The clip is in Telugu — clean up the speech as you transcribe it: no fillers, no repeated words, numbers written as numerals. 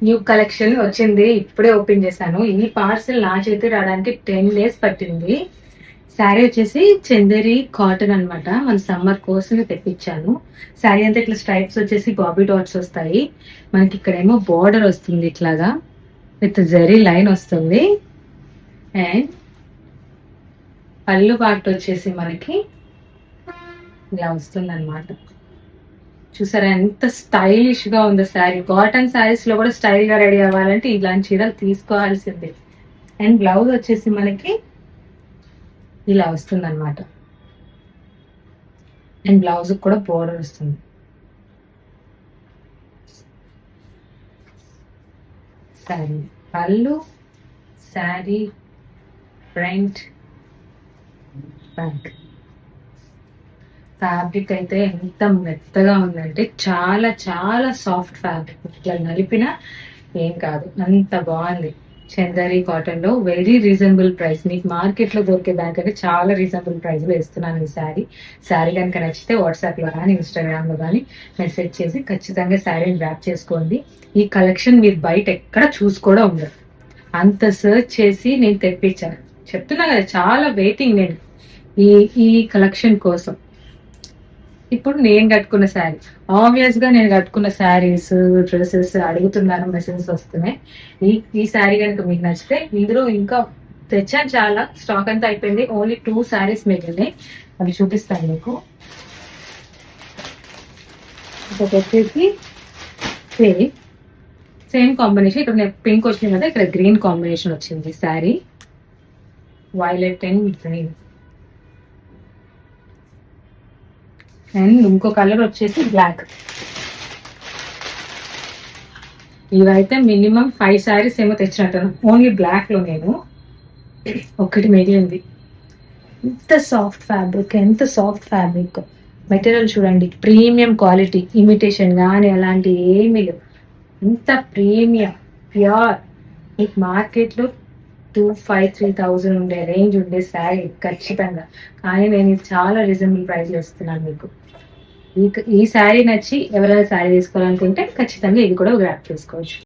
న్యూ కలెక్షన్ వచ్చింది, ఇప్పుడే ఓపెన్ చేశాను. ఈ పార్సల్ నా చేతి రావడానికి 10 days పట్టింది. శారీ వచ్చేసి చందేరి కాటన్ అన్నమాట. మన సమ్మర్ కోసమే తెప్పించాను. శారీ అంతా ఇట్లా స్ట్రైప్స్ వచ్చేసి బాబీ డాట్స్ వస్తాయి. మనకి ఇక్కడేమో బార్డర్ వస్తుంది ఇట్లాగా, విత్ జరీ లైన్ వస్తుంది. అండ్ పళ్ళు పార్ట్ వచ్చేసి మనకి ఇలా వస్తుంది అనమాట. చూసారా ఎంత స్టైలిష్ గా ఉందో శారీ. కాటన్ శారీస్ లో కూడా స్టైల్ గా రెడీ అవ్వాలంటే ఇలాంటి చీరలు తీసుకోవాల్సిందే. అండ్ బ్లౌజ్ వచ్చేసి మనకి ఇలా వస్తుంది అనమాట. అండ్ బ్లౌజ్ కూడా బోర్డర్ వస్తుంది. శారీ పళ్ళు, శారీ ఫ్రంట్, బ్యాక్. ఫ్యాబ్రిక్ అయితే ఎంత మెత్తగా ఉందంటే చాలా చాలా సాఫ్ట్ ఫ్యాబ్రిక్. ఇట్లా నలిపినా ఏం కాదు, అంత బాగుంది. చందేరి కాటన్ లో వెరీ రీజనబుల్ ప్రైస్. మీకు మార్కెట్ లో దొరికే దానికంటే చాలా రీజనబుల్ ప్రైస్ లో ఇస్తున్నాను ఈ శారీ కనుక నచ్చితే వాట్సాప్ లో కానీ ఇన్స్టాగ్రామ్ లో కానీ మెసేజ్ చేసి ఖచ్చితంగా శారీని ర్యాప్ చేసుకోండి. ఈ కలెక్షన్ మీరు బయట ఎక్కడ చూసి కూడా ఉండరు. అంత సర్చ్ చేసి నేను తెప్పించాను. చెప్తున్నా కదా, చాలా వెయిటింగ్ నేను ఈ కలెక్షన్ కోసం. ఇప్పుడు నేను కట్టుకున్న శారీ, ఆబ్వియస్ గా నేను కట్టుకున్న శారీస్ డ్రెస్సెస్ అడుగుతున్నాను, మెసేజెస్ వస్తున్నాయి. ఈ శారీ కనుక మీకు నచ్చితే, ఇందులో ఇంకా తెచ్చాను, చాలా స్టాక్ అంతా అయిపోయింది. ఓన్లీ 2 శారీస్ మిగిలినాయి, అవి చూపిస్తాను మీకు. ఒకటి వచ్చేసి సేమ్ కాంబినేషన్. ఇక్కడ పింక్ వచ్చింది కదా, ఇక్కడ గ్రీన్ కాంబినేషన్ వచ్చింది sari. Violet and green. And ఇంకో కలర్ వచ్చేసి బ్లాక్. ఇవైతే మినిమం 5 శారీస్ ఏమో తెచ్చినట్టు, ఓన్లీ బ్లాక్ లో. నేను ఒకటి మిగిలింది. ఎంత సాఫ్ట్ ఫ్యాబ్రిక్, ఎంత సాఫ్ట్ ఫ్యాబ్రిక్. మెటీరియల్ చూడండి, ప్రీమియం క్వాలిటీ, ఇమిటేషన్ కానీ అలాంటి ఏమీ లేవు. ఎంత ప్రీమియం, ప్యూర్. మీకు మార్కెట్లో 2,500-3,000 ఉండే రేంజ్ ఉండే శారీ ఖచ్చితంగా. కానీ నేను ఇది చాలా రీజనబుల్ ప్రైస్ ఇస్తున్నాను మీకు. ఈ శారీ నచ్చి ఎవరైనా శారీ తీసుకోవాలనుకుంటే ఖచ్చితంగా ఇది కూడా గ్రాప్ చేసుకోవచ్చు.